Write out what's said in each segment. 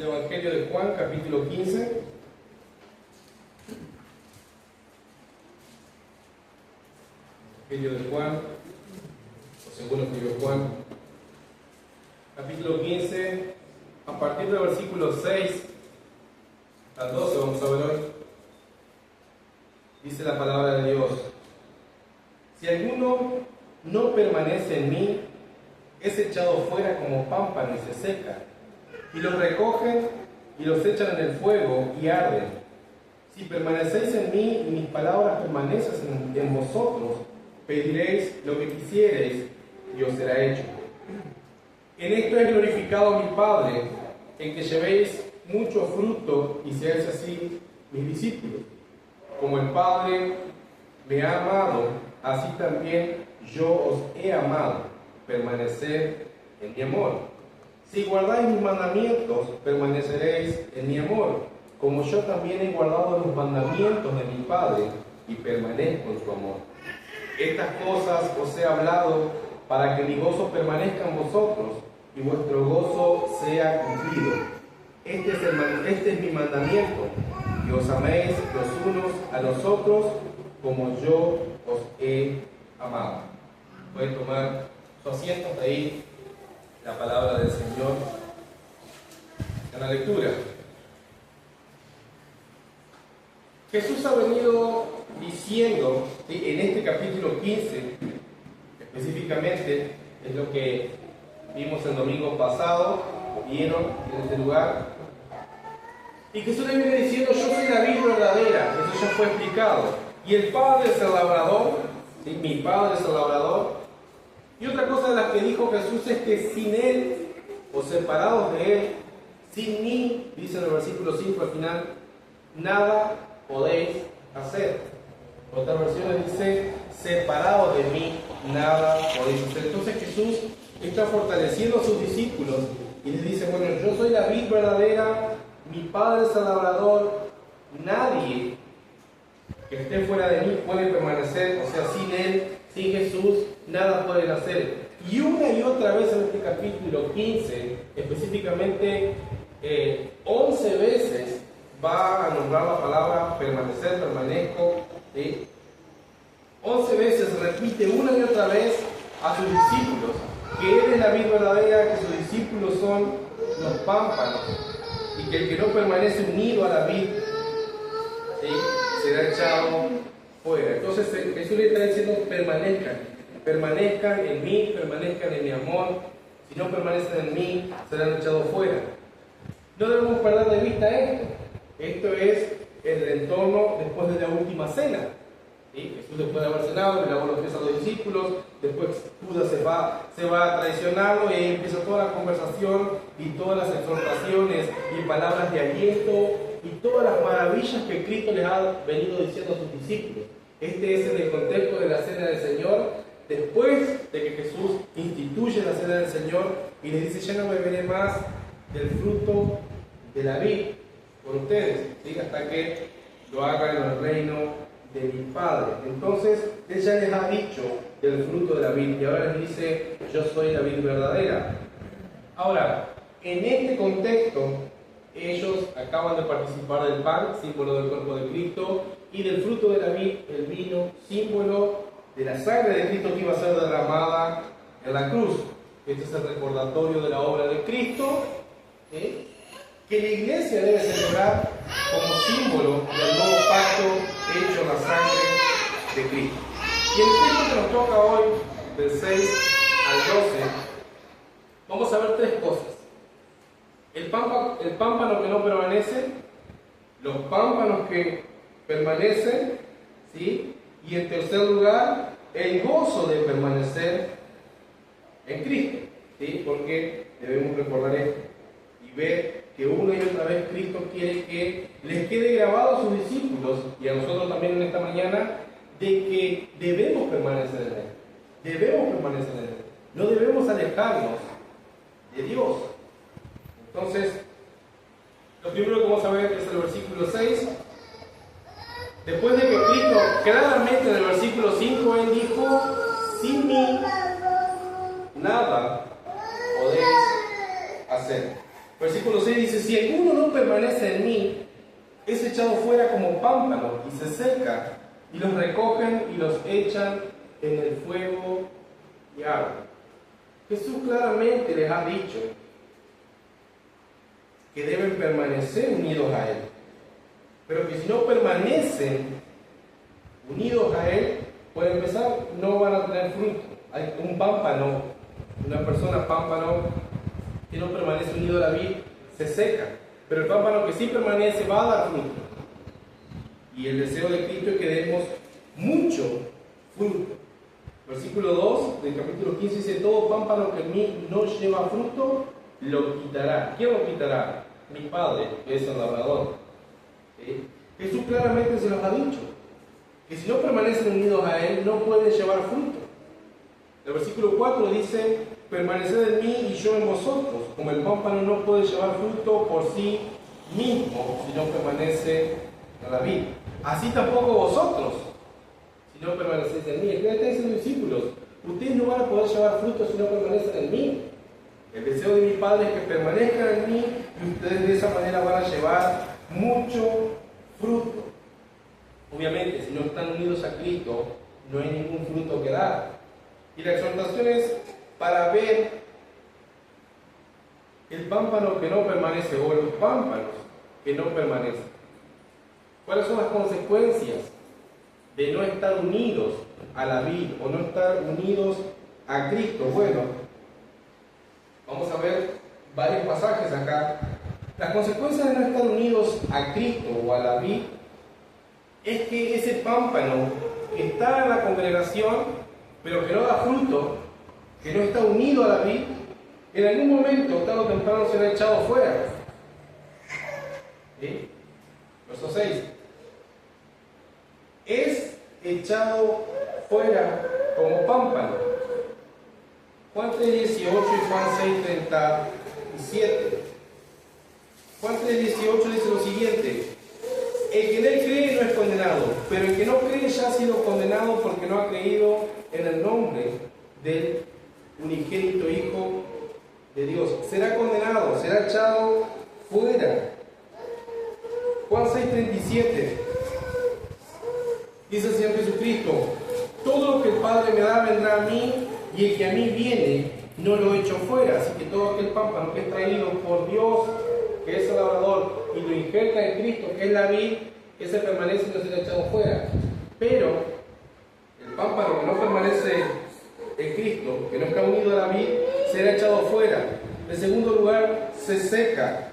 el Evangelio de Juan, capítulo 15. Evangelio de Juan, o segundo escribió Juan, capítulo 15, a partir del versículo 6 al 12 vamos a ver hoy. Dice la palabra de Dios: si alguno no permanece en mí, es echado fuera como pámpano y se seca, y los recogen y los echan en el fuego y arden. Si permanecéis en mí y mis palabras permanecen en vosotros, pediréis lo que quisiereis y os será hecho. En esto es glorificado mi Padre, en que llevéis mucho fruto y seáis así mis discípulos. Como el Padre me ha amado, así también yo os he amado. Permaneced en mi amor. Si guardáis mis mandamientos, permaneceréis en mi amor, como yo también he guardado los mandamientos de mi Padre y permanezco en su amor. Estas cosas os he hablado para que mi gozo permanezca en vosotros y vuestro gozo sea cumplido. Este es mi mandamiento, que os améis los unos a los otros como yo os he amado. Pueden tomar su asiento, hasta ahí la palabra del Señor en la lectura. Jesús ha venido diciendo, ¿sí?, en este capítulo 15, específicamente, es lo que vimos el domingo pasado, vieron en este lugar. Y Jesús le viene diciendo: yo soy la vid verdadera, eso ya fue explicado. Y el Padre es el labrador, ¿sí?, mi Padre es el labrador. Y otra cosa de las que dijo Jesús es que sin Él, o separados de Él, sin mí, dice en el versículo 5 al final, nada podéis hacer. Otra versión dice: separados de mí, nada podéis hacer. Entonces Jesús está fortaleciendo a sus discípulos y les dice: bueno, yo soy la vid verdadera, mi Padre es el labrador, nadie que esté fuera de mí puede permanecer, o sea, sin Él, sin Jesús, nada pueden hacer. Y una y otra vez en este capítulo 15, específicamente 11 veces, va a nombrar la palabra permanecer, permanezco, ¿sí? 11 veces repite una y otra vez a sus discípulos que Él es la vid verdadera, que sus discípulos son los pámpanos, y que el que no permanece unido a la vid, ¿sí?, será echado fuera. Entonces Jesús le está diciendo: permanezcan en mí, permanezcan en mi amor. Si no permanecen en mí, serán echados fuera. No debemos perder de vista esto. Esto es el entorno después de la última cena. ¿Sí? Jesús, después de haber cenado, le lavó los pies a los discípulos, después Judas se va a traicionarlo, y ahí empieza toda la conversación y todas las exhortaciones y palabras de aliento y todas las maravillas que Cristo les ha venido diciendo a sus discípulos. Este es el contexto de la cena del Señor, después de que Jesús instituye la cena del Señor y les dice: ya no beberé más del fruto de la vid por ustedes, ¿sí?, hasta que lo hagan en el reino de mi Padre. Entonces Él ya les ha dicho del fruto de la vid y ahora les dice: yo soy la vid verdadera. Ahora, en este contexto, ellos acaban de participar del pan, símbolo del cuerpo de Cristo, y del fruto de la vid, el vino, símbolo de la sangre de Cristo que iba a ser derramada en la cruz. Este es el recordatorio de la obra de Cristo, ¿sí?, que la iglesia debe celebrar como símbolo del nuevo pacto hecho en la sangre de Cristo. Y el texto que nos toca hoy, del 6 al 12, vamos a ver tres cosas: el pámpano que no permanece, los pámpanos que permanecen, ¿sí?, y en tercer lugar, el gozo de permanecer en Cristo, ¿sí?, porque debemos recordar esto y ver que una y otra vez Cristo quiere que les quede grabado a sus discípulos y a nosotros también en esta mañana, de que debemos permanecer en Él. Debemos permanecer en Él. No debemos alejarnos de Dios. Entonces, lo primero que vamos a ver es el versículo 6. Después de que Cristo, claramente en el versículo 5, Él dijo: sin mí, nada podéis hacer. Versículo 6 dice, si alguno no permanece en mí, es echado fuera como pámpano y se seca, y los recogen y los echan en el fuego y agua. Jesús claramente les ha dicho que deben permanecer unidos a Él, pero que si no permanecen unidos a Él, por empezar, no van a tener fruto. Hay un pámpano, una persona pámpano que no permanece unido a la vid, se seca, pero el pámpano que sí permanece va a dar fruto. Y el deseo de Cristo es que demos mucho fruto. Versículo 2 del capítulo 15 dice, todo pámpano que en mí no lleva fruto, lo quitará. ¿Quién lo quitará? Mi Padre, que es el labrador. ¿Sí? Jesús claramente se los ha dicho, que si no permanecen unidos a Él, no pueden llevar fruto. El versículo 4 dice, permaneced en mí y yo en vosotros, como el pámpano no puede llevar fruto por sí mismo, si no permanece en la vid. Así tampoco vosotros, si no permanecéis en mí. ¿Qué está diciendo los discípulos? Ustedes no van a poder llevar fruto si no permanecen en mí. El deseo de mi Padre es que permanezcan en mí y ustedes de esa manera van a llevar mucho fruto. Obviamente, si no están unidos a Cristo, no hay ningún fruto que dar. Y la exhortación es para ver el pámpano que no permanece o los pámpanos que no permanecen. ¿Cuáles son las consecuencias de no estar unidos a la vid o no estar unidos a Cristo? Bueno, vamos a ver varios pasajes acá. Las consecuencias de no estar unidos a Cristo o a la vid es que ese pámpano que está en la congregación pero que no da fruto, que no está unido a la vid, en algún momento, tarde o temprano, será echado fuera. ¿Sí? Verso 6. Es echado fuera como pámpano. Juan 3:18 y Juan 6:37. Juan 3:18 dice lo siguiente: el que en él cree no es condenado, pero el que no cree ya ha sido condenado porque no ha creído en el nombre del unigénito Hijo de Dios. Será condenado, será echado fuera. Juan 6:37 dice el Señor Jesucristo: todo lo que el Padre me da vendrá a mí, y el que a mí viene no lo echo fuera. Así que todo aquel pámpano que es traído por Dios, que es el labrador, y lo injerta en Cristo, que es la vid, ese permanece y no será echado fuera. Pero el pámpano que no permanece en Cristo, que no está unido a la vid, será echado fuera. En segundo lugar, se seca.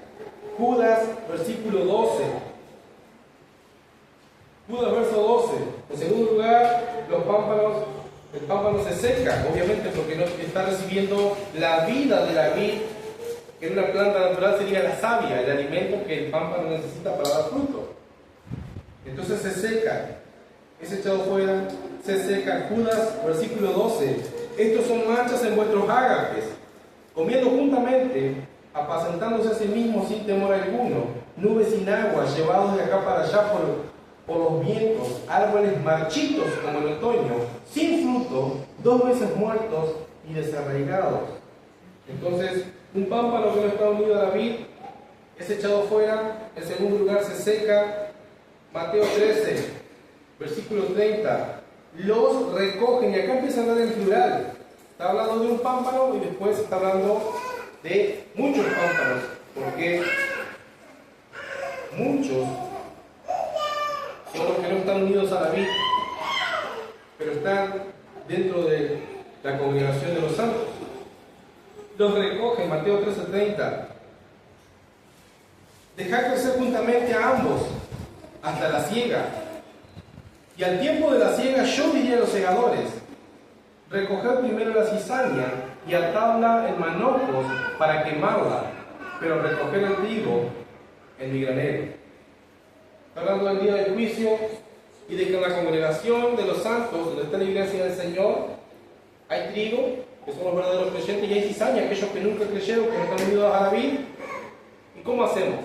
Judas, versículo 12. Judas, verso 12. En segundo lugar, el pámpano se seca, obviamente porque no está recibiendo la vida de la vid, que en una planta natural sería la savia, el alimento que el pámpano necesita para dar fruto. Entonces se seca, es echado fuera, se seca. Judas, versículo 12. Estos son manchas en vuestros ágapes, comiendo juntamente, apacentándose a sí mismos sin temor alguno, nubes sin agua, llevados de acá para allá por los vientos, árboles marchitos como el otoño, sin fruto, 2 veces muertos y desarraigados. Entonces, un pámpano que no está unido a la vid es echado fuera. En segundo lugar, se seca. Mateo 13, versículo 30. Los recogen, y acá empieza a hablar en plural. Está hablando de un pámpano y después está hablando de muchos pámpanos, porque muchos son los que no están unidos a la vid, pero están dentro de la congregación de los santos. Los recogen, Mateo 13:30. Dejad crecer juntamente a ambos hasta la siega. Y al tiempo de la siega yo diré a los segadores: recoged primero la cizaña y atadla en manojos para quemarla, pero recoged el trigo en mi granero. Está hablando del día del juicio y de que en la congregación de los santos, donde está la iglesia del Señor, hay trigo, que son los verdaderos creyentes, y hay cizaña, aquellos que nunca creyeron, que no están unidos a la vid. ¿Y cómo hacemos?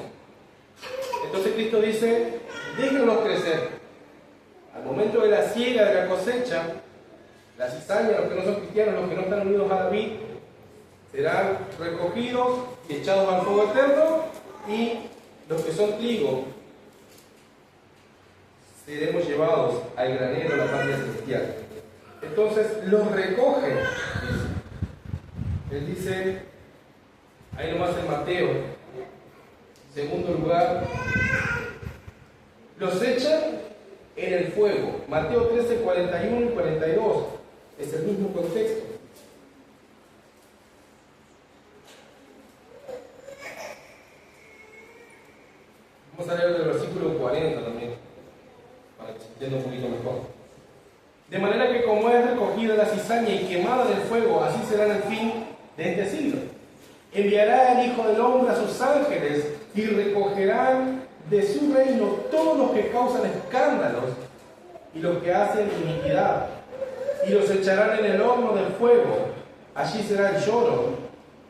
Entonces Cristo dice: déjenlos crecer. Al momento de la siega, de la cosecha, la cizaña, los que no son cristianos, los que no están unidos a la vid, serán recogidos y echados al fuego eterno, y los que son trigo seremos llevados al granero, la patria celestial. Entonces los recogen. Él dice, ahí nomás en Mateo, segundo lugar, los echan en el fuego. Mateo 13, 41 y 42. Es el mismo contexto. Vamos a leer el versículo 40 también, para que se entienda un poquito mejor. De manera que como es recogida la cizaña y quemada del fuego, así será en el fin de este siglo. Enviará el Hijo del Hombre a sus ángeles y recogerán de su reino todos los que causan escándalos y los que hacen iniquidad, y los echarán en el horno del fuego. Allí será el lloro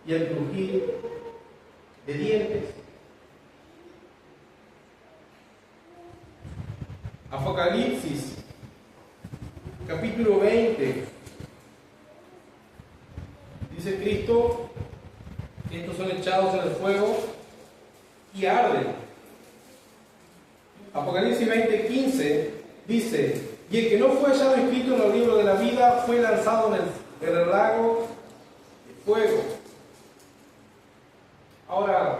y el crujir de dientes. Apocalipsis, capítulo 20. Dice Cristo que estos son echados en el fuego y arden. Apocalipsis 20:15 dice: y el que no fue hallado escrito en el libro de la vida fue lanzado en el lago de fuego. Ahora,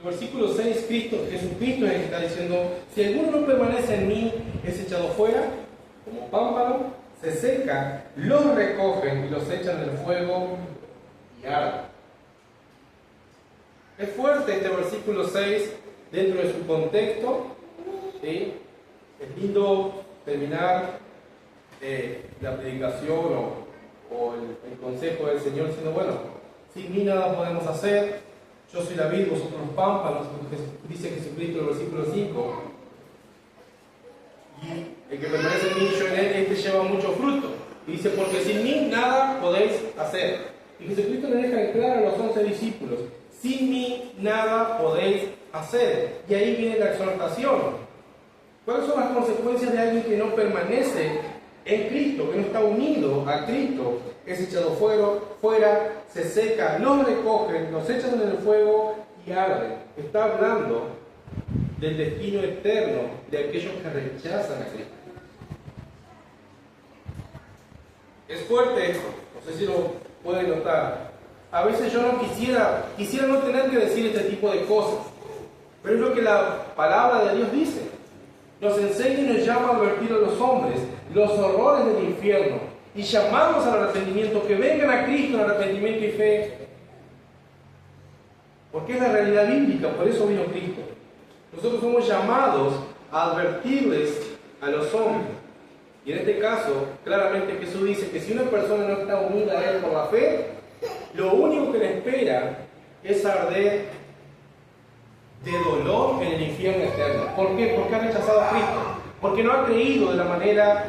el versículo 6, Jesucristo es el que está diciendo: si alguno no permanece en mí, es echado fuera como pámpano, se seca, los recogen y los echan en el fuego y arden. Es fuerte este versículo 6 dentro de su contexto, ¿sí? Es lindo terminar la predicación o el consejo del Señor diciendo: bueno, sin mí nada podemos hacer, yo soy la vid, vosotros los pámpanos, dice Jesucristo en el versículo 5. Y el que permanece en mí, yo en él, este lleva mucho fruto. Y dice: porque sin mí nada podéis hacer. Y Jesucristo le deja en claro a los 11 discípulos: sin mí nada podéis hacer. Y ahí viene la exhortación. ¿Cuáles son las consecuencias de alguien que no permanece en Cristo, que no está unido a Cristo? Es echado fuera, se seca, los recogen, los echan en el fuego y arden. Está hablando del destino eterno de aquellos que rechazan a Cristo. Es fuerte esto, no sé si lo pueden notar. A veces yo no quisiera no tener que decir este tipo de cosas, pero es lo que la palabra de Dios dice. Nos enseña y nos llama a advertir a los hombres los horrores del infierno y llamarlos al arrepentimiento, que vengan a Cristo en arrepentimiento y fe. Porque es la realidad bíblica, por eso vino Cristo. Nosotros somos llamados a advertirles a los hombres. Y en este caso, claramente Jesús dice que si una persona no está unida a Él por la fe, lo único que le espera es arder de dolor en el infierno eterno. ¿Por qué? Porque ha rechazado a Cristo. Porque no ha creído de la manera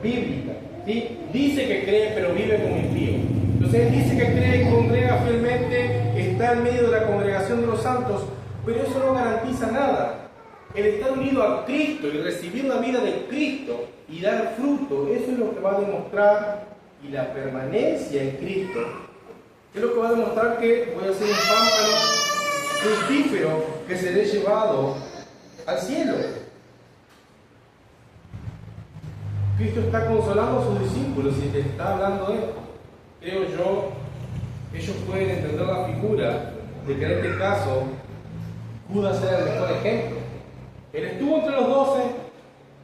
bíblica, ¿sí? Dice que cree, pero vive como impío. Entonces él dice que cree y congrega fielmente, está en medio de la congregación de los santos, pero eso no garantiza nada. El estar unido a Cristo y recibir la vida de Cristo y dar fruto, eso es lo que va a demostrar, y la permanencia en Cristo es lo que va a demostrar que voy a ser un pámpano fructífero que seré llevado al cielo. Cristo está consolando a sus discípulos y les está hablando de esto. Creo yo, ellos pueden entender la figura de que en este caso Judas era el mejor ejemplo. Él estuvo entre los 12,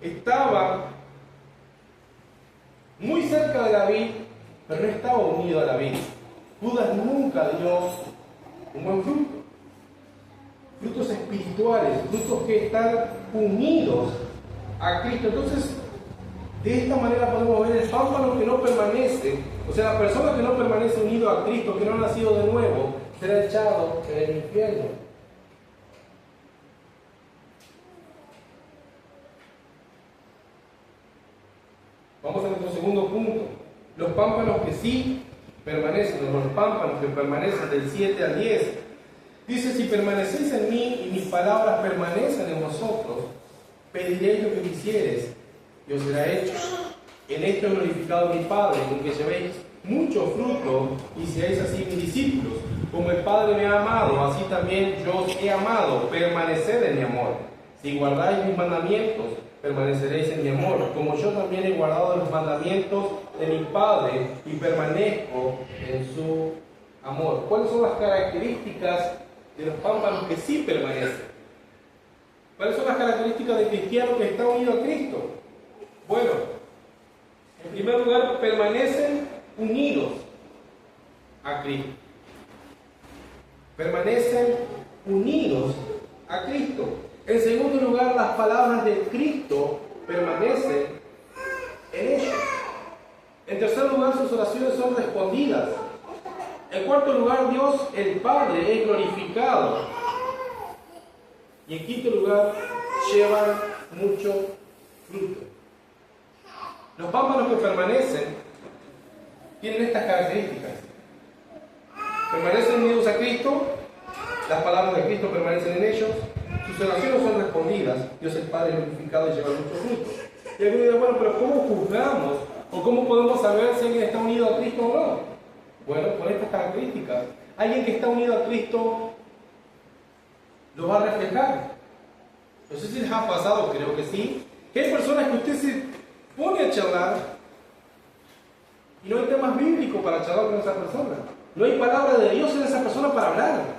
estaba muy cerca de la vid, pero no estaba unido a la vid. Judas nunca dio un buen fruto. Frutos espirituales, frutos que están unidos a Cristo. Entonces, de esta manera podemos ver el pámpano que no permanece, o sea, la persona que no permanece unido a Cristo, que no ha nacido de nuevo, será echado en el infierno. Vamos a nuestro segundo punto. Los pámpanos que sí permanecen, los pámpanos que permanecen del 7 al 10. Dice: si permanecéis en mí y mis palabras permanecen en vosotros, pediréis lo que quisieres y os será hecho. En esto he glorificado a mi Padre, en que llevéis mucho fruto y seáis así mis discípulos. Como el Padre me ha amado, así también yo os he amado. Permaneced en mi amor. Si guardáis mis mandamientos, permaneceréis en mi amor, como yo también he guardado los mandamientos de mi Padre y permanezco en su amor. ¿Cuáles son las características de los pámpanos que sí permanecen? ¿Cuáles son las características del cristiano que está unido a Cristo? Bueno, en primer lugar, permanecen unidos a Cristo. Permanecen unidos a Cristo. En segundo lugar, las palabras de Cristo permanecen en ellos. En tercer lugar, sus oraciones son respondidas. En cuarto lugar, Dios el Padre es glorificado. Y en quinto lugar, llevan mucho fruto. Los pámpanos que permanecen tienen estas características. Permanecen unidos a Cristo, las palabras de Cristo permanecen en ellos, sus oraciones son respondidas, Dios el Padre es glorificado y lleva mucho fruto. Y alguien dirá, bueno, pero ¿cómo juzgamos o cómo podemos saber si alguien está unido a Cristo o no? Bueno, por estas características. Alguien que está unido a Cristo lo va a reflejar. No sé si les ha pasado, creo que sí, que hay personas que usted se pone a charlar y no hay temas bíblicos para charlar con esa persona. No hay palabra de Dios en esa persona para hablar.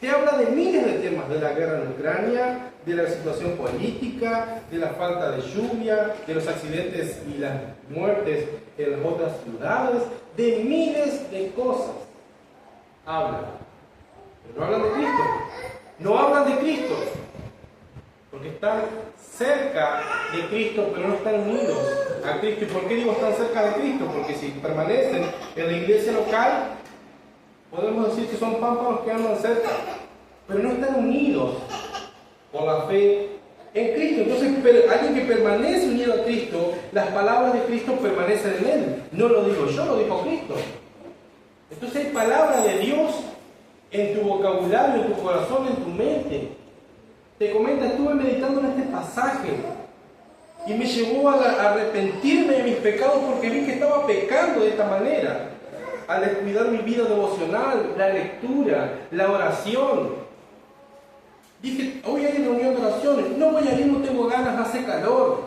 Te habla de miles de temas, de la guerra en Ucrania, de la situación política, de la falta de lluvia, de los accidentes y las muertes en las otras ciudades, de miles de cosas. Hablan. Pero no hablan de Cristo. No hablan de Cristo. Porque están cerca de Cristo, pero no están unidos a Cristo. ¿Y por qué digo están cerca de Cristo? Porque si permanecen en la iglesia local, podemos decir que son pámpanos que andan cerca, pero no están unidos por la fe en Cristo. Entonces, alguien que permanece unido a Cristo, las palabras de Cristo permanecen en él. No lo digo yo, lo dijo Cristo. Entonces hay palabra de Dios en tu vocabulario, en tu corazón, en tu mente. Te comenta, estuve meditando en este pasaje y me llevó a arrepentirme de mis pecados porque vi que estaba pecando de esta manera. Al descuidar mi vida devocional, la lectura, la oración. Dije, hoy hay reunión de oraciones, no voy a ir, no tengo ganas, hace calor.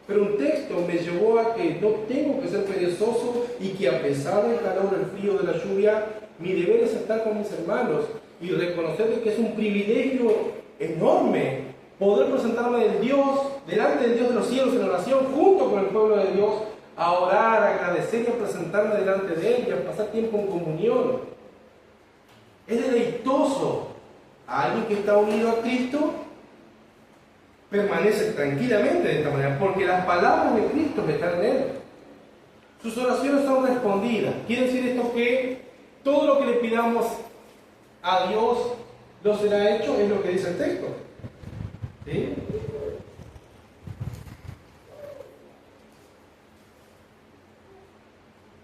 Pero un texto me llevó a que no tengo que ser perezoso y que a pesar del calor, el frío, de la lluvia, mi deber es estar con mis hermanos y reconocer que es un privilegio enorme poder presentarme delante del Dios de los cielos en oración junto con el pueblo de Dios, a orar, a agradecer y a presentarme delante de Él y a pasar tiempo en comunión. Es deleitoso. A alguien que está unido a Cristo permanece tranquilamente de esta manera, porque las palabras de Cristo que están en Él, sus oraciones son respondidas. Quiere decir esto que todo lo que le pidamos a Dios lo será hecho, es lo que dice el texto. ¿Sí?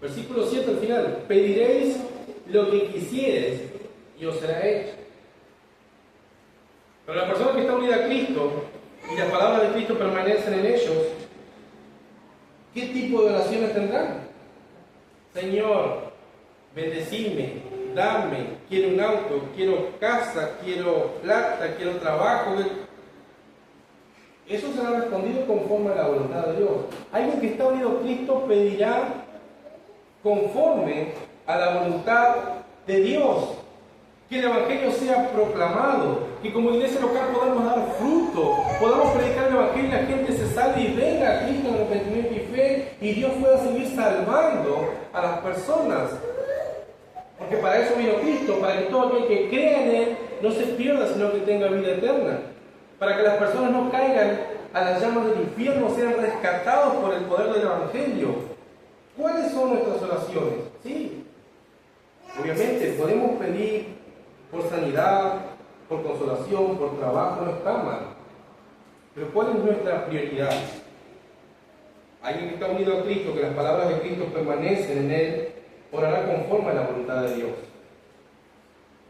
Versículo 7 al final. Pediréis lo que quisieres y os será hecho. Pero la persona que está unida a Cristo y las palabras de Cristo permanecen en ellos, ¿qué tipo de oraciones tendrán? Señor, bendecime, dame, quiero un auto, quiero casa, quiero plata, quiero trabajo. Eso será respondido conforme a la voluntad de Dios. Alguien que está unido a Cristo pedirá conforme a la voluntad de Dios. Que el Evangelio sea proclamado, que como iglesia local podamos dar fruto, podamos predicar el Evangelio y la gente se salve y venga a Cristo en arrepentimiento y fe, y Dios pueda seguir salvando a las personas. Porque para eso vino Cristo, para que todo aquel que crea en Él no se pierda, sino que tenga vida eterna. Para que las personas no caigan a las llamas del infierno, sean rescatados por el poder del Evangelio. ¿Cuáles son nuestras oraciones? Sí, obviamente podemos pedir por sanidad, por consolación, por trabajo, no está mal. Pero ¿cuál es nuestra prioridad? Alguien que está unido a Cristo, que las palabras de Cristo permanecen en Él, orará conforme a la voluntad de Dios.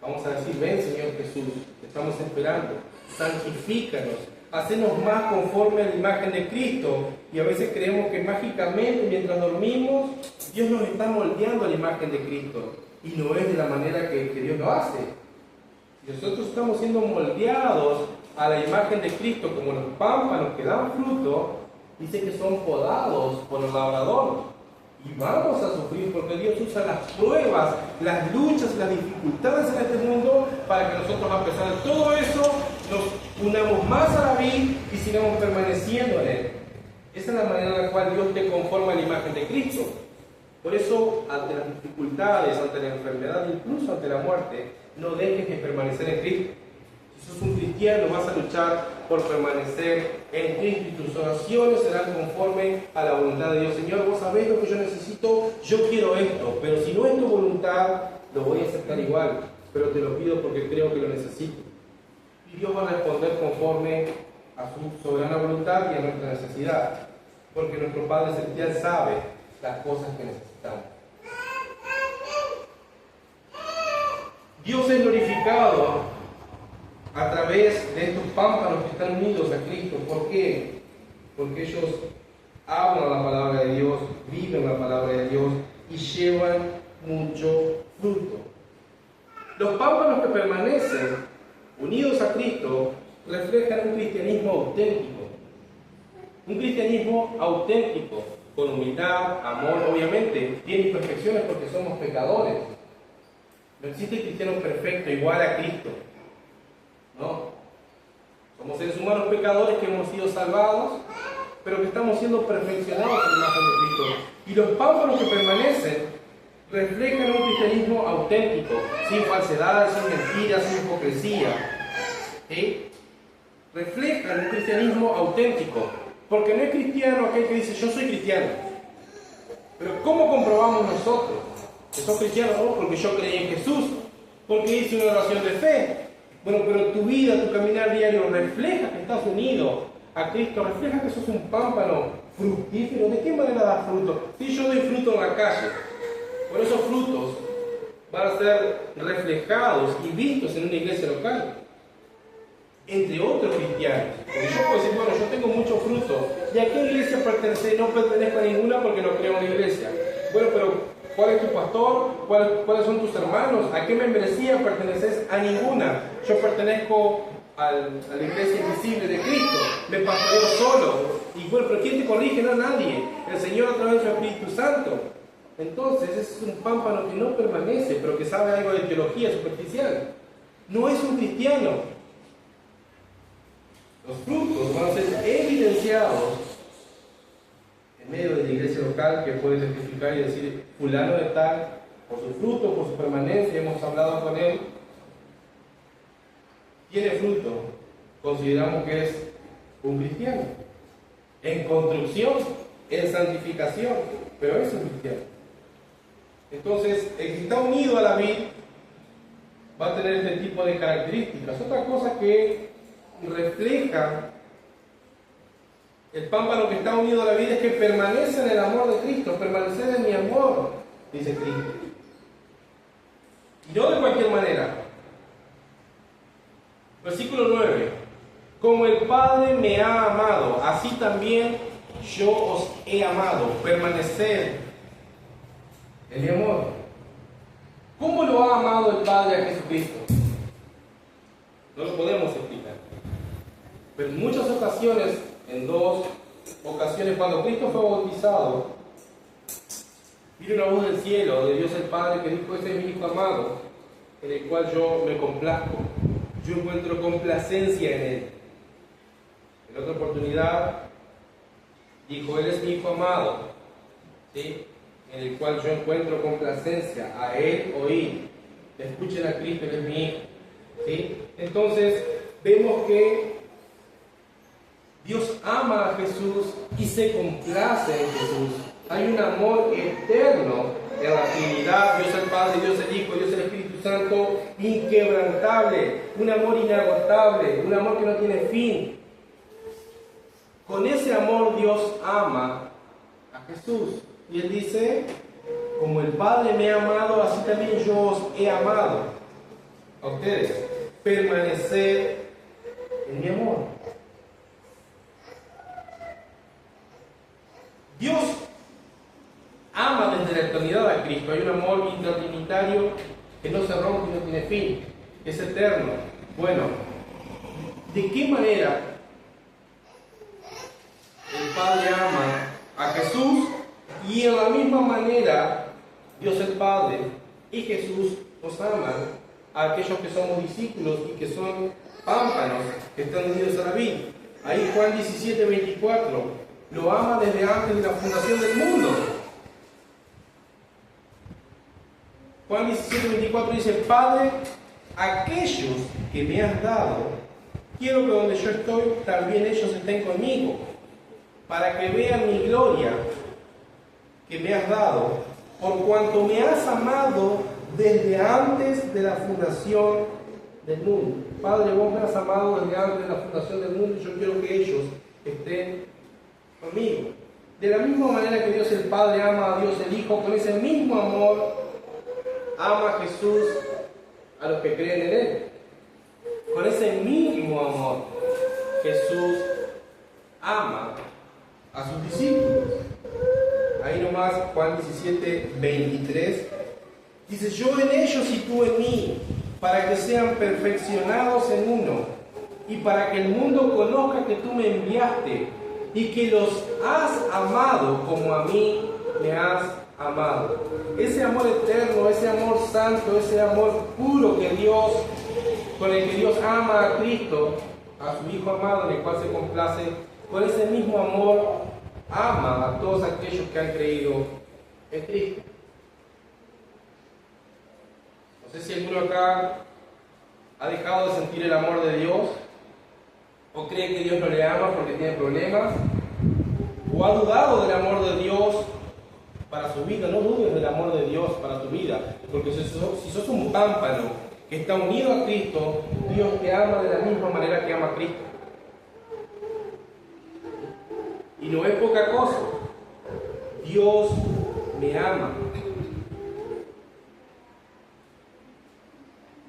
Vamos a decir, ven Señor Jesús, te estamos esperando, santifícanos, hacenos más conforme a la imagen de Cristo. Y a veces creemos que mágicamente mientras dormimos, Dios nos está moldeando a la imagen de Cristo y no es de la manera que Dios lo hace. Si nosotros estamos siendo moldeados a la imagen de Cristo como los pámpanos que dan fruto, dice que son podados por el labrador. Y vamos a sufrir porque Dios usa las pruebas, las luchas, las dificultades en este mundo para que nosotros, a pesar de todo eso, nos unamos más a la vid y sigamos permaneciendo en Él. Esa es la manera en la cual Dios te conforma a la imagen de Cristo. Por eso, ante las dificultades, ante la enfermedad, incluso ante la muerte, no dejes de permanecer en Cristo. Si sos un cristiano, vas a luchar por permanecer en Cristo y tus oraciones serán conforme a la voluntad de Dios. Señor, vos sabés lo que yo necesito, yo quiero esto, pero si no es tu voluntad, lo voy a aceptar igual, pero te lo pido porque creo que lo necesito. Y Dios va a responder conforme a su soberana voluntad y a nuestra necesidad, porque nuestro Padre Celestial sabe las cosas que necesitamos. Dios es glorificado a través de estos pámpanos que están unidos a Cristo. ¿Por qué? Porque ellos hablan la palabra de Dios, viven la palabra de Dios y llevan mucho fruto. Los pámpanos que permanecen unidos a Cristo reflejan un cristianismo auténtico. Un cristianismo auténtico, con humildad, amor, obviamente, tiene imperfecciones porque somos pecadores. No existe cristiano perfecto igual a Cristo. No. Somos seres humanos pecadores que hemos sido salvados, pero que estamos siendo perfeccionados en la imagen de Cristo. Y los pámpanos que permanecen reflejan un cristianismo auténtico, sin falsedad, sin mentiras, sin hipocresía. ¿Sí? Reflejan un cristianismo auténtico. Porque no es cristiano aquel que dice, yo soy cristiano. Pero ¿cómo comprobamos nosotros que sos cristiano? No, porque yo creí en Jesús, porque hice una oración de fe. Bueno, pero tu vida, tu caminar diario refleja que estás unido a Cristo, refleja que sos un pámpano fructífero. ¿De qué manera das fruto? Si yo doy fruto en la calle, por esos frutos van a ser reflejados y vistos en una iglesia local, entre otros cristianos. Porque yo puedo decir, bueno, yo tengo mucho fruto. ¿Y a qué iglesia pertenece? No pertenezco a ninguna porque no creo en la iglesia. Bueno, pero ¿cuál es tu pastor? ¿Cuáles son tus hermanos? ¿A qué membresía perteneces? A ninguna. Yo pertenezco a la iglesia invisible de Cristo. Me pastoreo solo. Y bueno, pero ¿quién te corrige? No, nadie. El Señor a través de su Espíritu Santo. Entonces, es un pámpano que no permanece, pero que sabe algo de teología superficial. No es un cristiano. Los frutos van a ser evidenciados en medio de la iglesia local, que puede testificar y decir, fulano de tal, por su fruto, por su permanencia, hemos hablado con él, tiene fruto, consideramos que es un cristiano, en construcción, en santificación, pero es un cristiano. Entonces, el que está unido a la vid va a tener este tipo de características. Otra cosa que refleja el pámpano que está unido a la vida es que permanece en el amor de Cristo, permanecer en mi amor, dice Cristo. Y no de cualquier manera. Versículo 9. Como el Padre me ha amado, así también yo os he amado. Permaneced en mi amor. ¿Cómo lo ha amado el Padre a Jesucristo? No lo podemos explicar. Pero en muchas ocasiones, en dos ocasiones, cuando Cristo fue bautizado, vino una voz del cielo, de Dios el Padre, que dijo, ese es mi Hijo amado, en el cual yo me complazco. Yo encuentro complacencia en Él. En otra oportunidad, dijo, Él es mi Hijo amado, ¿sí? En el cual yo encuentro complacencia. A Él oír. Escuchen a Cristo, Él es mi Hijo. ¿Sí? Entonces, vemos que Dios ama a Jesús y se complace en Jesús. Hay un amor eterno en la Trinidad, Dios el Padre, Dios el Hijo, Dios el Espíritu Santo, inquebrantable, un amor inagotable, un amor que no tiene fin. Con ese amor Dios ama a Jesús. Y Él dice, como el Padre me ha amado, así también yo os he amado a ustedes. Permaneced en mi amor. Dios ama desde la Cristo. Hay un amor intratrinitario que no se rompe y no tiene fin, es eterno. Bueno, ¿de qué manera el Padre ama a Jesús? Y en la misma manera Dios el Padre y Jesús nos aman a aquellos que somos discípulos y que son pámpanos que están unidos a la vid. Ahí Juan 17:24 lo ama desde antes de la fundación del mundo. Juan 17:24 dice: Padre, aquellos que me has dado, quiero que donde yo estoy también ellos estén conmigo, para que vean mi gloria que me has dado, por cuanto me has amado desde antes de la fundación del mundo. Padre, vos me has amado desde antes de la fundación del mundo y yo quiero que ellos estén conmigo. De la misma manera que Dios el Padre ama a Dios el Hijo, con ese mismo amor ama a Jesús a los que creen en Él. Con ese mismo amor Jesús ama a sus discípulos. Ahí nomás Juan 17:23 dice: yo en ellos y tú en mí, para que sean perfeccionados en uno, y para que el mundo conozca que tú me enviaste y que los has amado como a mí me has amado. Ese amor eterno, ese amor santo, ese amor puro que Dios, con el que Dios ama a Cristo, a su Hijo amado, en el cual se complace, con ese mismo amor ama a todos aquellos que han creído en Cristo. No sé si alguno acá ha dejado de sentir el amor de Dios, o cree que Dios no le ama porque tiene problemas, o ha dudado del amor de Dios para su vida. No dudes del amor de Dios para tu vida, porque si sos un pámpano que está unido a Cristo, Dios te ama de la misma manera que ama a Cristo. Y no es poca cosa. Dios me ama.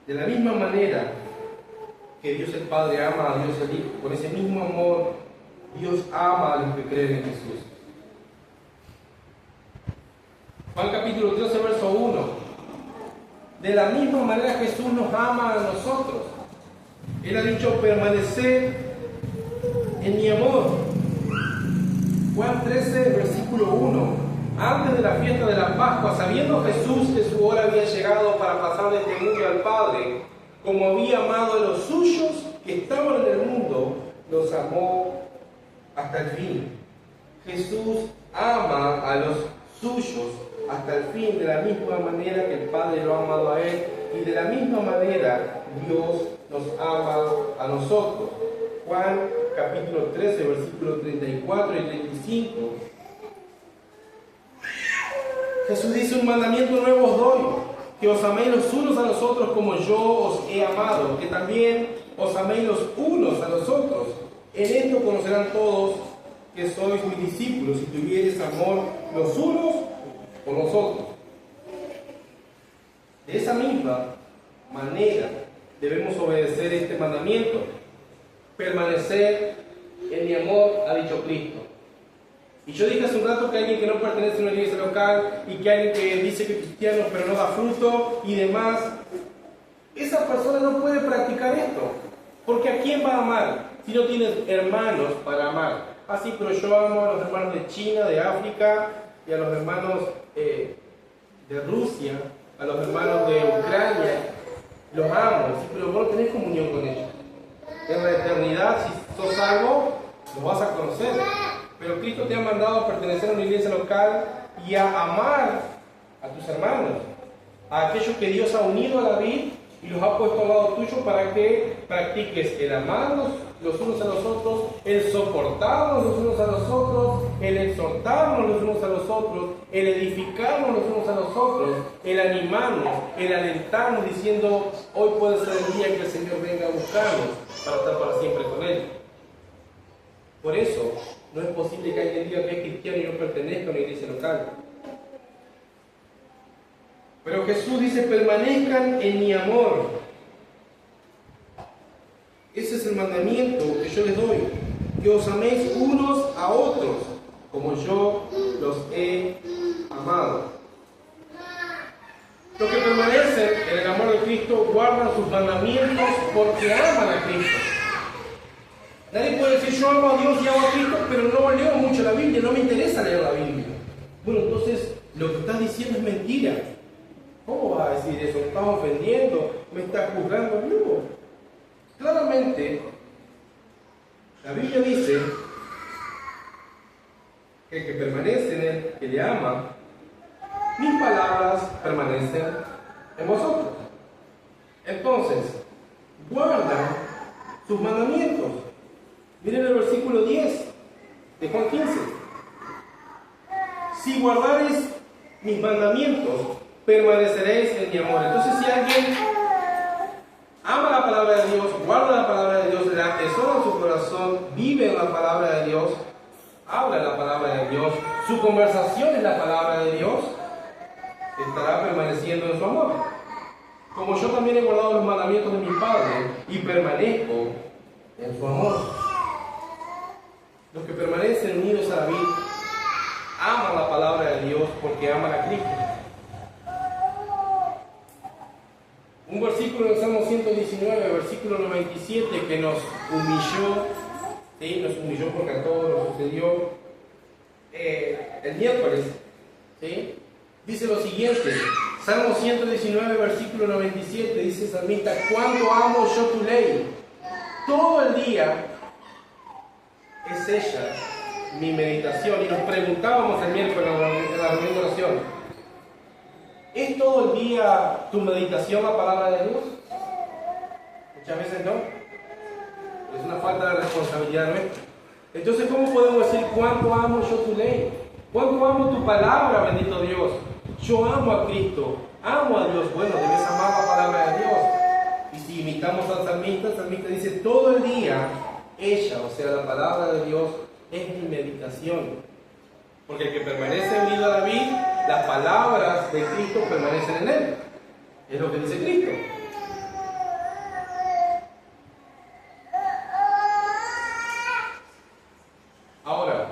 De la misma manera que Dios el Padre ama a Dios el Hijo, con ese mismo amor, Dios ama a los que creen en Jesús. Juan capítulo 13, verso 1. De la misma manera Jesús nos ama a nosotros. Él ha dicho: permaneced en mi amor. Juan 13, versículo 1. Antes de la fiesta de la Pascua, sabiendo Jesús que su hora había llegado para pasar de este mundo al Padre, como había amado a los suyos que estaban en el mundo, los amó hasta el fin. Jesús ama a los suyos hasta el fin, de la misma manera que el Padre lo ha amado a Él, y de la misma manera Dios nos ama a nosotros. Juan capítulo 13, versículos 34 y 35. Jesús dice: un mandamiento nuevo os doy, que os améis los unos a los otros como yo os he amado, que también os améis los unos a los otros. En esto conocerán todos que sois mis discípulos, si tuviereis amor los unos por los otros. De esa misma manera debemos obedecer este mandamiento. Permanecer en mi amor, ha dicho Cristo. Y yo dije hace un rato que alguien que no pertenece a una iglesia local y que alguien que dice que es cristiano pero no da fruto y demás, esa persona no puede practicar esto. Porque ¿a quién va a amar si no tienes hermanos para amar? Ah, sí, pero yo amo a los hermanos de China, de África, y a los hermanos de Rusia, a los hermanos de Ucrania. Los amo, sí, pero vos no tenés comunión con ellos. En la eternidad, si sos salvo, los vas a conocer. Pero Cristo te ha mandado a pertenecer a una iglesia local y a amar a tus hermanos, a aquellos que Dios ha unido a la vid y los ha puesto al lado tuyo para que practiques el amarnos los unos a los otros, el soportarnos los unos a los otros, el exhortarnos los unos a los otros, el edificarnos los unos a los otros, el animarnos, el alentarnos diciendo: hoy puede ser el día que el Señor venga a buscarnos para estar para siempre con Él. Por eso, no es posible que alguien diga que es cristiano y no pertenezca a una iglesia local. Pero Jesús dice: permanezcan en mi amor. Ese es el mandamiento que yo les doy, que os améis unos a otros, como yo los he amado. Los que permanecen en el amor de Cristo guardan sus mandamientos porque aman a Cristo. Nadie puede decir, yo amo a Dios y amo a Cristo, pero no leo mucho la Biblia, no me interesa leer la Biblia. Bueno, entonces lo que estás diciendo es mentira. ¿Cómo vas a decir eso? ¿Me estás ofendiendo? ¿Me estás juzgando? No. Claramente, la Biblia dice que el que permanece en Él, que le ama, mis palabras permanecen en vosotros. Entonces, guardan sus mandamientos. Miren el versículo 10 de Juan 15. Si guardareis mis mandamientos, permaneceréis en mi amor. Entonces, si alguien ama la palabra de Dios, guarda la palabra de Dios, la atesora en su corazón, vive en la palabra de Dios, habla la palabra de Dios, su conversación es la palabra de Dios, estará permaneciendo en su amor. Como yo también he guardado los mandamientos de mi Padre y permanezco en su amor. Los que permanecen unidos a David aman la palabra de Dios porque aman a Cristo. Un versículo del Salmo 119, versículo 97, que nos humilló, ¿sí? Nos humilló porque a todos nos sucedió el miércoles, ¿sí? Dice lo siguiente, Salmo 119, versículo 97, dice el salmista, cuánto amo yo tu ley, todo el día es ella mi meditación. Y nos preguntábamos el miércoles en la reunión de oración, ¿es todo el día tu meditación la palabra de Dios? Muchas veces no. Es una falta de responsabilidad nuestra. Entonces, ¿cómo podemos decir cuánto amo yo tu ley? ¿Cuánto amo tu palabra, bendito Dios? Yo amo a Cristo, amo a Dios. Bueno, debes amar la palabra de Dios. Y si imitamos al salmista, el salmista dice, todo el día, ella, o sea, la palabra de Dios, es mi meditación. Porque el que permanece unido a David, las palabras de Cristo permanecen en él. Es lo que dice Cristo. Ahora,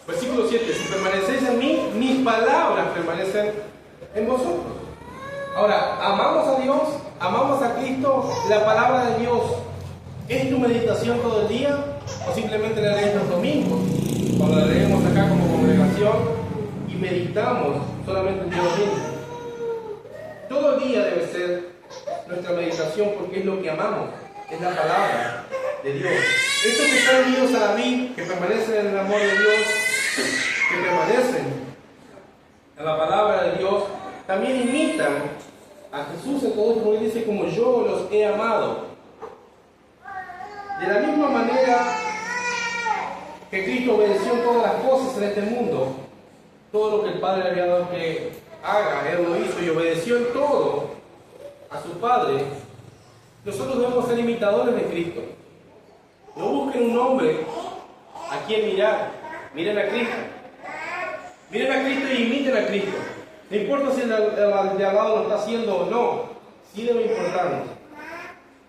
versículo 7. Si permanecéis en mí, mis palabras permanecen en vosotros. Ahora, ¿amamos a Dios? ¿Amamos a Cristo? ¿La palabra de Dios es tu meditación todo el día? ¿O simplemente la lees los domingos? Cuando la leemos acá como congregación y meditamos solamente el día domingo. Todo el día debe ser nuestra meditación porque es lo que amamos, es la palabra de Dios. Estos que están unidos a David, que permanecen en el amor de Dios, que permanecen en la palabra de Dios, también imitan a Jesús en todo esto, porque dice, como yo los he amado. De la misma manera que Cristo obedeció en todas las cosas en este mundo, todo lo que el Padre le había dado que haga, Él lo hizo y obedeció en todo a su Padre. Nosotros debemos ser imitadores de Cristo. No busquen un hombre a quien mirar, miren a Cristo. Miren a Cristo y imiten a Cristo. No importa si el de al lado lo está haciendo o no, sí debe importarnos.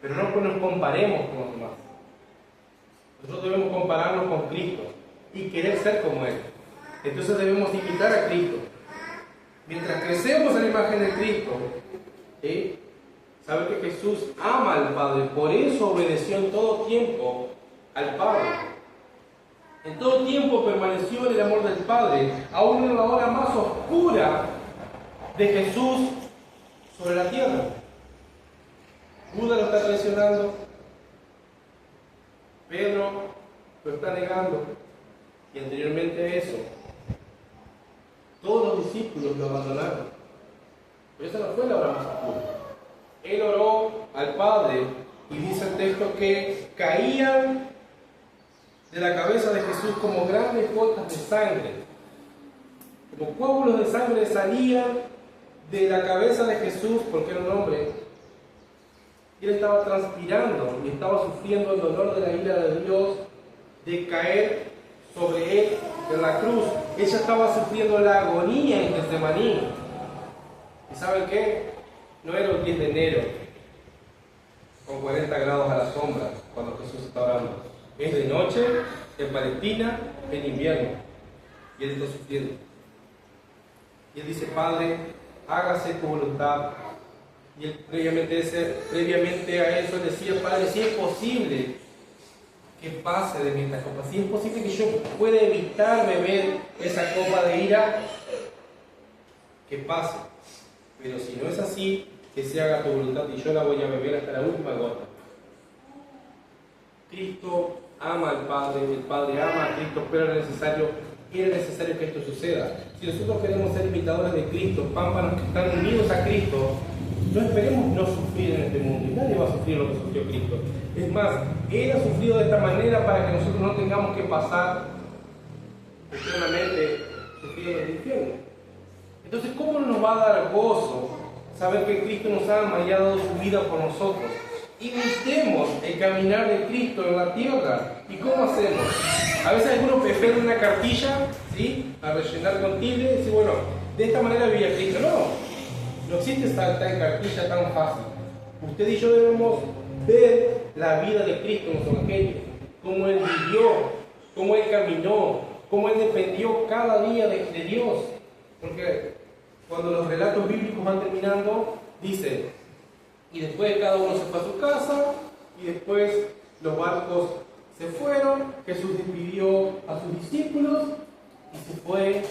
Pero no nos comparemos con los demás. Nosotros debemos compararnos con Cristo y querer ser como Él. Entonces debemos imitar a Cristo. Mientras crecemos en la imagen de Cristo, ¿sí? Saber que Jesús ama al Padre, por eso obedeció en todo tiempo al Padre. En todo tiempo permaneció en el amor del Padre, aún en la hora más oscura de Jesús sobre la tierra. Judas lo está traicionando, Pedro lo está negando, y anteriormente a eso, todos los discípulos lo abandonaron. Pero esa no fue la hora más oscura. Él oró al Padre y dice el texto que caían de la cabeza de Jesús como grandes gotas de sangre. Como coágulos de sangre salían de la cabeza de Jesús, porque era un hombre. Y él estaba transpirando y estaba sufriendo el dolor de la ira de Dios de caer sobre él en la cruz. Ella estaba sufriendo la agonía en Getsemaní. ¿Y saben qué? No era el 10 de enero, con 40 grados a la sombra, cuando Jesús está orando. Es de noche, en Palestina, en invierno. Y él está sufriendo. Y él dice, Padre, hágase tu voluntad. Y él previamente a eso decía, Padre, si es posible que pase de mí esta copa, si es posible que yo pueda evitar beber esa copa de ira, que pase. Pero si no es así, que se haga tu voluntad y yo la voy a beber hasta la última gota. Cristo ama al Padre, el Padre ama a Cristo, pero era necesario que esto suceda. Si nosotros queremos ser imitadores de Cristo, pámpanos que están unidos a Cristo, no esperemos no sufrir en este mundo, y nadie va a sufrir lo que sufrió Cristo. Es más, Él ha sufrido de esta manera para que nosotros no tengamos que pasar eternamente sufriendo el infierno. Entonces, ¿cómo nos va a dar gozo saber que Cristo nos ama y ha dado su vida por nosotros? Imitemos el caminar de Cristo en la tierra. ¿Y cómo hacemos? A veces algunos prefieren una cartilla, ¿sí?, a rellenar con tilde y decir, bueno, de esta manera vivía Cristo. No existe esta cartilla tan fácil. Usted y yo debemos ver la vida de Cristo en los evangelios, cómo Él vivió, cómo Él caminó, cómo Él dependió cada día de Dios. Porque cuando los relatos bíblicos van terminando, dice, y después cada uno se fue a su casa, y después los barcos se fueron, Jesús despidió a sus discípulos y se fue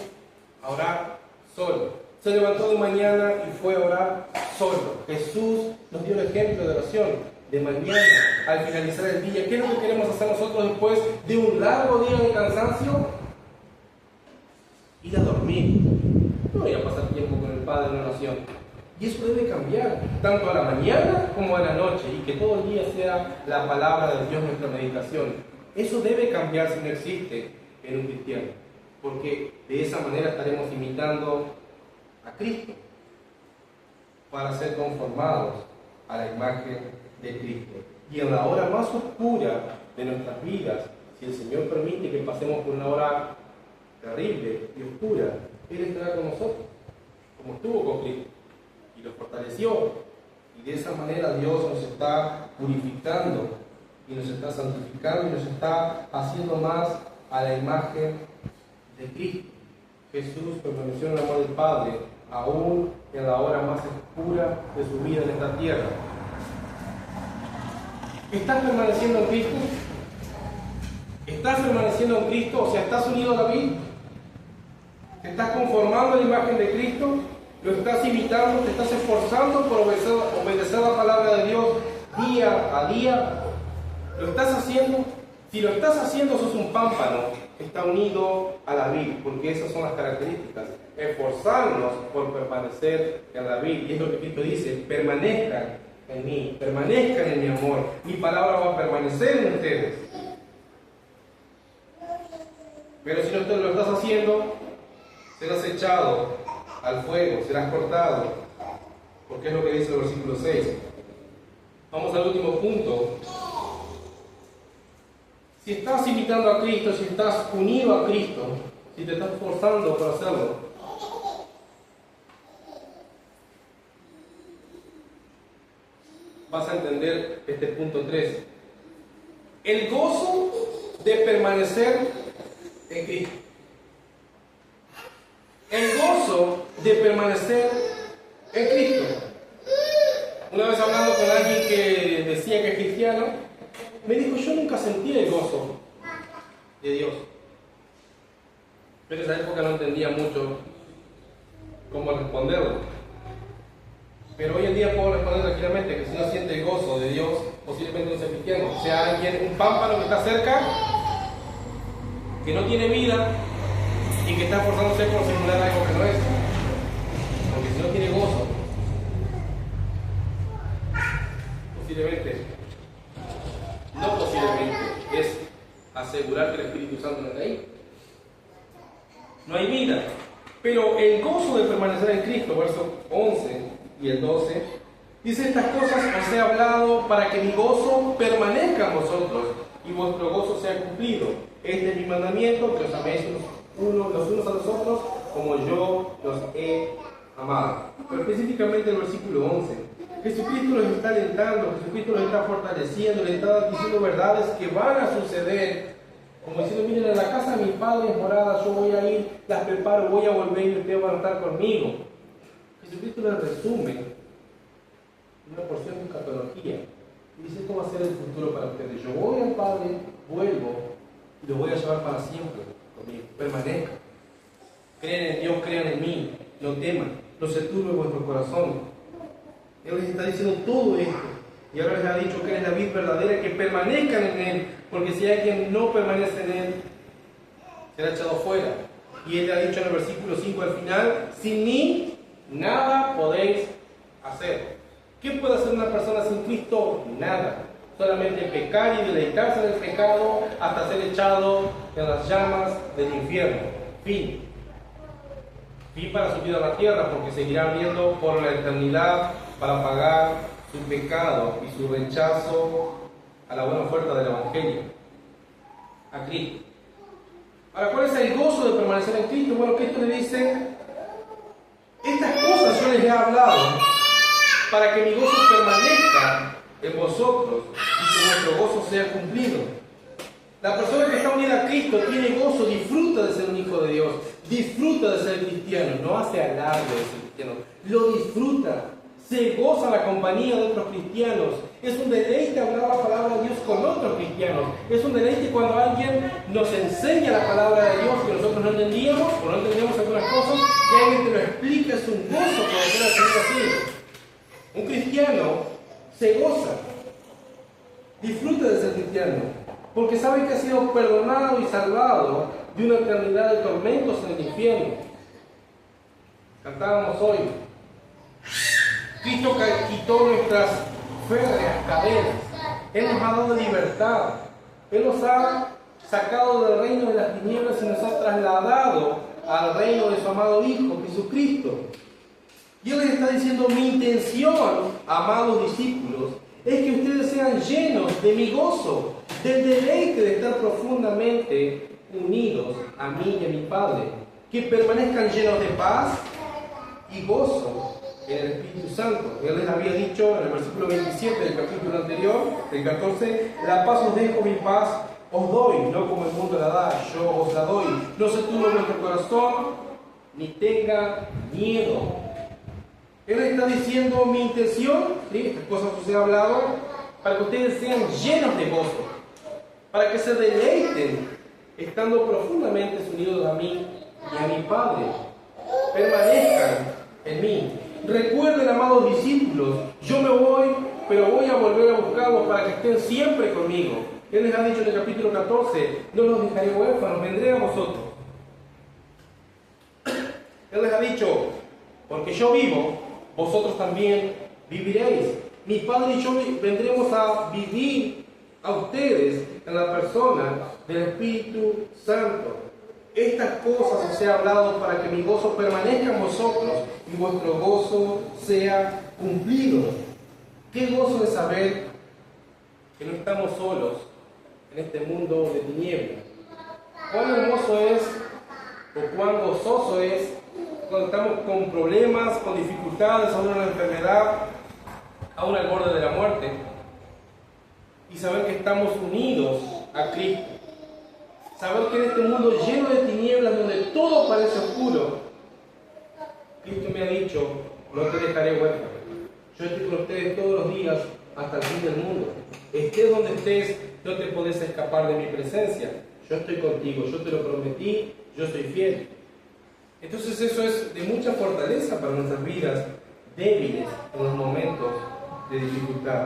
a orar solo. Se levantó de mañana y fue a orar solo. Jesús nos dio el ejemplo de oración de mañana, al finalizar el día. ¿Qué es lo que queremos hacer nosotros después de un largo día de cansancio? Ir a dormir. No voy a pasar tiempo con el Padre en oración. Y eso debe cambiar, tanto a la mañana como a la noche, y que todo el día sea la palabra de Dios nuestra meditación. Eso debe cambiar si no existe en un cristiano, porque de esa manera estaremos imitando a Cristo para ser conformados a la imagen de Cristo. Y en la hora más oscura de nuestras vidas, si el Señor permite que pasemos por una hora terrible y oscura, Él estará con nosotros, como estuvo con Cristo, y lo fortaleció. Y de esa manera Dios nos está purificando, y nos está santificando, y nos está haciendo más a la imagen de Cristo. Jesús permaneció en el amor del Padre, aún en la hora más oscura de su vida en esta tierra. ¿Estás permaneciendo en Cristo? ¿Estás permaneciendo en Cristo? O sea, ¿estás unido a David? ¿Te estás conformando a la imagen de Cristo? ¿Lo estás imitando? ¿Te estás esforzando por obedecer la palabra de Dios día a día? ¿Lo estás haciendo? Si lo estás haciendo, sos un pámpano que está unido a la vid, porque esas son las características. Esforzarnos por permanecer en la vid. Y es lo que Cristo dice: permanezcan en mí, permanezcan en mi amor. Mi palabra va a permanecer en ustedes. Pero si no lo estás haciendo, serás echado al fuego, serás cortado, porque es lo que dice el versículo 6. Vamos al último punto. Si estás imitando a Cristo, si estás unido a Cristo, si te estás esforzando por hacerlo, vas a entender este punto 3. El gozo de permanecer en Cristo. El gozo de permanecer en Cristo. Una vez hablando con alguien que decía que es cristiano, me dijo: yo nunca sentí el gozo de Dios. Pero en esa época no entendía mucho cómo responderlo. Pero hoy en día puedo responder tranquilamente que si no siente el gozo de Dios, posiblemente no sea cristiano. Sea alguien, un pámpano que está cerca, que no tiene vida y que está esforzándose por simular algo que no es. Porque si no tiene gozo, es asegurar que el Espíritu Santo no está ahí. No hay vida. Pero el gozo de permanecer en Cristo, versos 11 y el 12, dice: estas cosas os he hablado para que mi gozo permanezca en vosotros y vuestro gozo sea cumplido. Este es mi mandamiento, que os améis los unos a los otros como yo los he amado. Pero específicamente el versículo 11. Jesucristo los está alentando, Jesucristo los está fortaleciendo, les está diciendo verdades que van a suceder. Como diciendo: miren, en la casa de mi Padre es morada, yo voy a ir, las preparo, voy a volver y ustedes van a estar conmigo. Jesucristo le resume una porción de escatología y dice: esto va a ser el futuro para ustedes. Yo voy al Padre, vuelvo y los voy a llevar para siempre conmigo. Permanezcan. Creen en Dios, crean en mí. No teman, no se turbe vuestro corazón. Él les está diciendo todo esto. Y ahora les ha dicho que es la vid verdadera, que permanezcan en Él, porque si alguien no permanece en Él, será echado fuera. Y Él le ha dicho en el versículo 5 al final: sin mí nada podéis hacer. ¿Qué puede hacer una persona sin Cristo? Nada. Solamente pecar y deleitarse del pecado hasta ser echado en las llamas del infierno. Fin. Fin para su vida en la tierra, porque seguirá viviendo por la eternidad para pagar su pecado y su rechazo a la buena oferta del Evangelio, a Cristo. Ahora, ¿cuál es el gozo de permanecer en Cristo? Bueno, Cristo le dice: estas cosas yo les he hablado para que mi gozo permanezca en vosotros y que vuestro gozo sea cumplido. La persona que está unida a Cristo tiene gozo, disfruta de ser un hijo de Dios, disfruta de ser cristiano, no hace alarde de ser cristiano, lo disfruta, se goza la compañía de otros cristianos. Es un deleite hablar la palabra de Dios con otros cristianos. Es un deleite cuando alguien nos enseña la palabra de Dios que nosotros no entendíamos o no entendíamos algunas cosas y alguien te lo explica. Es un gozo poder hacer así. Un cristiano se goza, disfruta de ser cristiano, porque sabe que ha sido perdonado y salvado de una eternidad de tormentos en el infierno. Cantábamos hoy: Cristo quitó nuestras férreas cadenas. Él nos ha dado libertad. Él nos ha sacado del reino de las tinieblas y nos ha trasladado al reino de su amado Hijo, Jesucristo. Y Él les está diciendo: mi intención, amados discípulos, es que ustedes sean llenos de mi gozo, del deleite de estar profundamente unidos a mí y a mi Padre. Que permanezcan llenos de paz y gozo en el Espíritu Santo. Él les había dicho en el versículo 27 del capítulo anterior, del 14: la paz os dejo, mi paz os doy, no como el mundo la da, yo os la doy. No se turbe vuestro corazón, ni tenga miedo. Él está diciendo: mi intención, ¿sí?, estas cosas que os he hablado, para que ustedes sean llenos de gozo, para que se deleiten estando profundamente unidos a mí y a mi Padre. Permanezcan en mí. Recuerden, amados discípulos, yo me voy, pero voy a volver a buscarlos para que estén siempre conmigo. Él les ha dicho en el capítulo 14: no los dejaré huérfanos, vendré a vosotros. Él les ha dicho: porque yo vivo, vosotros también viviréis. Mi Padre y yo vendremos a vivir a ustedes en la persona del Espíritu Santo. Estas cosas os he hablado para que mi gozo permanezca en vosotros y vuestro gozo sea cumplido. Qué gozo es saber que no estamos solos en este mundo de tinieblas. Cuán hermoso es, o cuán gozoso es, cuando estamos con problemas, con dificultades, aún una enfermedad, aún al borde de la muerte, y saber que estamos unidos a Cristo. Saber que en este mundo lleno de tinieblas, donde todo parece oscuro, Cristo me ha dicho: no te dejaré huérfano. Yo estoy con ustedes todos los días hasta el fin del mundo. Estés donde estés, no te podés escapar de mi presencia. Yo estoy contigo, yo te lo prometí, yo soy fiel. Entonces eso es de mucha fortaleza para nuestras vidas débiles en los momentos de dificultad.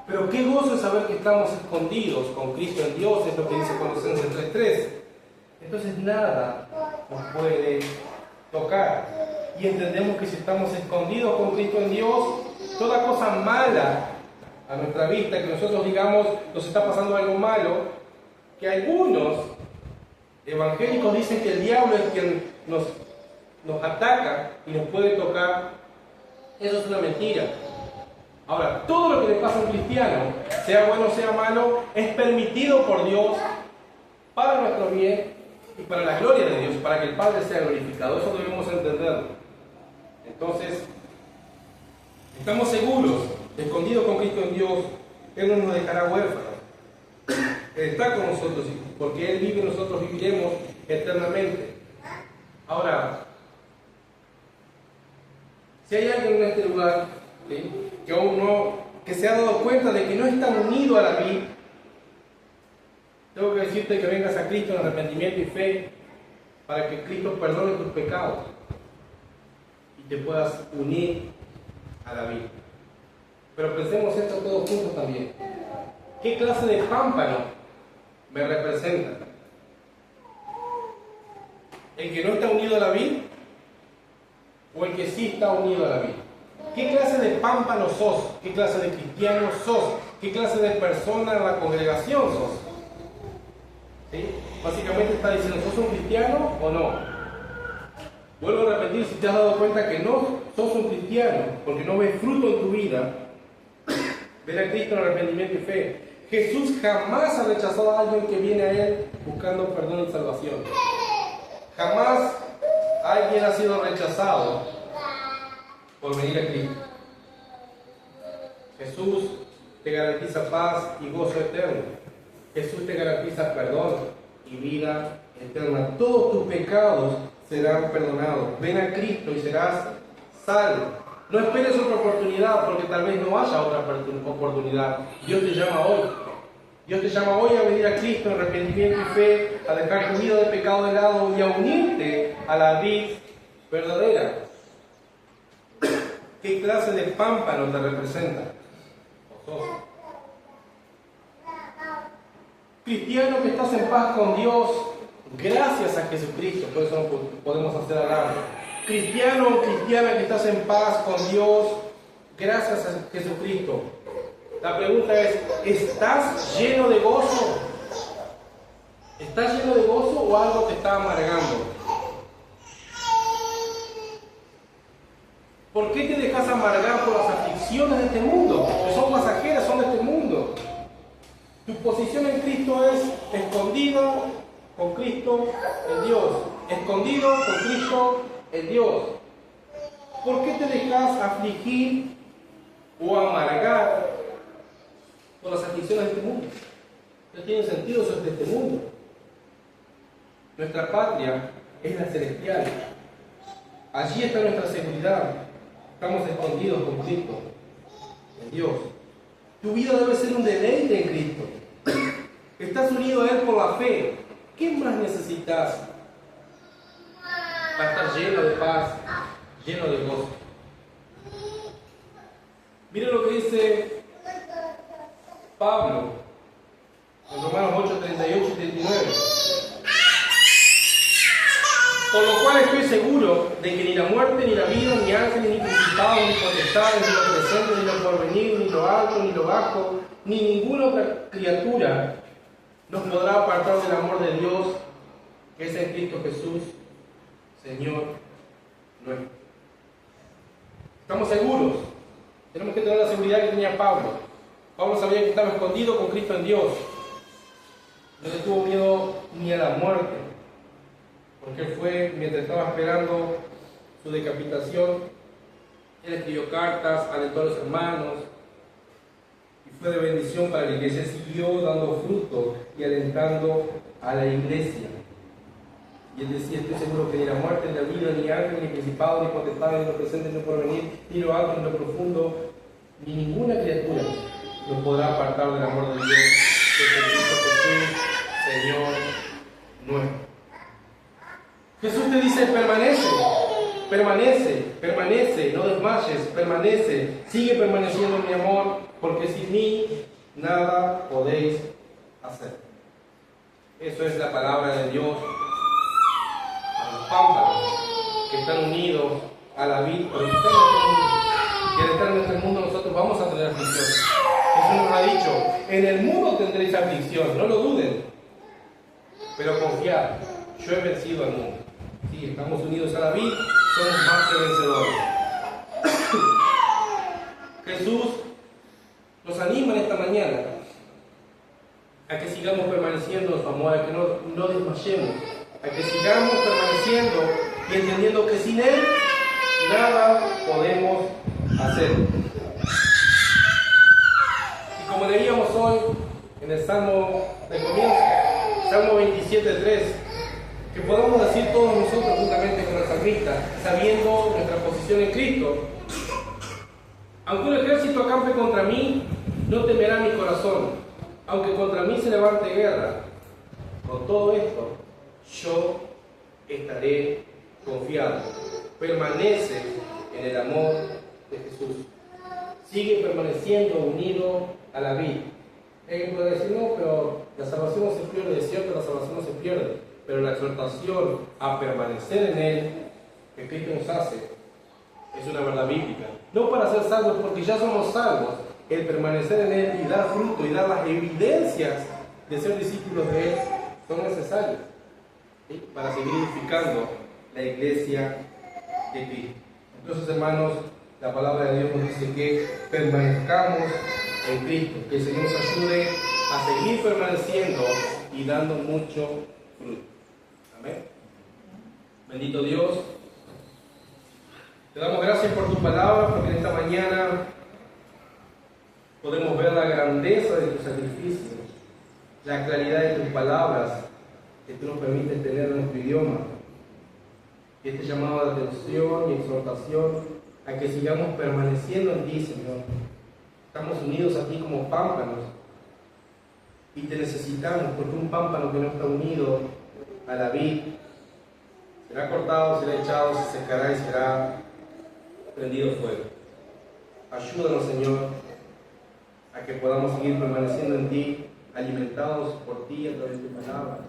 Pero qué gozo es saber que estamos escondidos con Cristo en Dios, es lo que dice Colosenses 3:3. Entonces nada nos puede tocar. Y entendemos que si estamos escondidos con Cristo en Dios, toda cosa mala a nuestra vista, que nosotros digamos nos está pasando algo malo, que algunos evangélicos dicen que el diablo es quien nos ataca y nos puede tocar, eso es una mentira. Ahora, todo lo que le pasa a un cristiano, sea bueno o sea malo, es permitido por Dios para nuestro bien y para la gloria de Dios, para que el Padre sea glorificado. Eso debemos entenderlo. Entonces, estamos seguros, escondidos con Cristo en Dios. Él no nos dejará huérfanos. Él está con nosotros, porque Él vive, nosotros viviremos eternamente. Ahora, Si hay alguien en este lugar, ¿sí?, que aún no, que se ha dado cuenta de que no está unido a la vid, tengo que decirte que vengas a Cristo en arrepentimiento y fe para que Cristo perdone tus pecados y te puedas unir a la vid. Pero pensemos esto todos juntos también. ¿Qué clase de pámpano me representa? ¿El que no está unido a la vid o el que sí está unido a la vid? ¿Qué clase de pámpano sos? ¿Qué clase de cristiano sos? ¿Qué clase de persona en la congregación sos? ¿Sí? Básicamente está diciendo, ¿sos un cristiano o no? Vuelvo a repetir, si te has dado cuenta que no sos un cristiano porque no ves fruto en tu vida, ven a Cristo en arrepentimiento y fe. Jesús jamás ha rechazado a alguien que viene a Él buscando perdón y salvación. Jamás alguien ha sido rechazado por venir a Cristo. Jesús te garantiza paz y gozo eterno. Jesús te garantiza perdón y vida eterna. Todos tus pecados serán perdonados. Ven a Cristo y serás salvo. No esperes otra oportunidad porque tal vez no haya otra oportunidad. Dios te llama hoy. Dios te llama hoy a venir a Cristo en arrepentimiento y fe, a dejar tu vida de pecado de lado y a unirte a la vid verdadera. ¿Qué clase de pámpano te representa? ¿O sos cristiano que estás en paz con Dios gracias a Jesucristo? Por eso no podemos hacer alarde. Cristiano o cristiana que estás en paz con Dios gracias a Jesucristo. La pregunta es, ¿estás lleno de gozo? ¿Estás lleno de gozo o algo te está amargando? ¿Por qué te dejas amargar por las aflicciones de este mundo? Que son pasajeras, son de este mundo. Tu posición en Cristo es escondido con Cristo en Dios. Escondido con Cristo en Dios. ¿Por qué te dejas afligir o amargar por las aflicciones de este mundo? No tiene sentido, eso es de este mundo. Nuestra patria es la celestial. Allí está nuestra seguridad. Estamos escondidos con Cristo en Dios. Tu vida debe ser un deleite en Cristo. Estás unido a Él por la fe. ¿Qué más necesitas para estar lleno de paz, lleno de gozo? Miren lo que dice Pablo en Romanos 8, 38 y 39. Por lo cual estoy seguro de que ni la muerte, ni la vida, ni ángeles, ni principados, ni potestades, ni lo presente, ni lo porvenir, ni lo alto, ni lo bajo, ni ninguna otra criatura nos podrá apartar del amor de Dios que es en Cristo Jesús, Señor nuestro. Estamos seguros. Tenemos que tener la seguridad que tenía Pablo. Pablo sabía que estaba escondido con Cristo en Dios. No le tuvo miedo ni a la muerte, porque él fue, mientras estaba esperando su decapitación, él escribió cartas, alentó a los hermanos y fue de bendición para la iglesia. Siguió dando fruto y alentando a la iglesia. Y él decía, estoy seguro que ni la muerte, ni la vida, ni ángel, ni principado, ni potestad, ni lo presente, ni lo porvenir, ni lo alto, ni lo profundo, ni ninguna criatura nos podrá apartar del amor de Dios, que es en Cristo Jesús, Señor nuestro. Jesús te dice, permanece, permanece, permanece, no desmayes, permanece, sigue permaneciendo en mi amor, porque sin mí nada podéis hacer. Eso es la palabra de Dios a los pámpanos que están unidos a la vid, pero que están en este mundo. Y al estar en este mundo nosotros vamos a tener aflicción. Jesús nos ha dicho, en el mundo tendréis aflicción, no lo duden, pero confiad, yo he vencido al mundo. Sí, estamos unidos a la vid, somos más que vencedores. Jesús nos anima en esta mañana a que sigamos permaneciendo en su amor, a que no desmayemos, a que sigamos permaneciendo y entendiendo que sin Él nada podemos hacer. Y como leíamos hoy en el Salmo de comienzo, Salmo 27:3, que podamos decir todos nosotros juntamente con el salmista, sabiendo nuestra posición en Cristo, Aunque un ejército acampe contra mí, no temerá mi corazón. Aunque contra mí se levante guerra, con todo esto, yo estaré confiado. Permanece en el amor de Jesús. Sigue permaneciendo unido a la vid. Alguien puede decir, no, pero la salvación no se pierde. Es cierto, la salvación no se pierde. Pero la exhortación a permanecer en Él, que Cristo nos hace, es una verdad bíblica. No para ser salvos, porque ya somos salvos. El permanecer en Él y dar fruto y dar las evidencias de ser discípulos de Él son necesarios, ¿sí?, para seguir edificando la iglesia de Cristo. Entonces, hermanos, la palabra de Dios nos dice que permanezcamos en Cristo, que el Señor nos ayude a seguir permaneciendo y dando mucho fruto. Amén. Bendito Dios. Te damos gracias por tu palabra, porque en esta mañana podemos ver la grandeza de tu sacrificio, la claridad de tus palabras que tú nos permites tener en nuestro idioma. Y este llamado de atención y exhortación a que sigamos permaneciendo en ti, Señor. Estamos unidos a ti como pámpanos y te necesitamos, porque un pámpano que no está unido a la vid será cortado, será echado, se secará y será prendido fuego. Ayúdanos, Señor, a que podamos seguir permaneciendo en ti, alimentados por ti a través de tu palabra.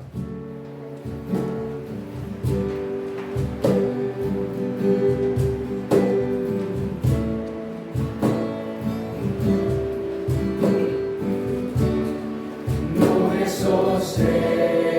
Nuestro ser.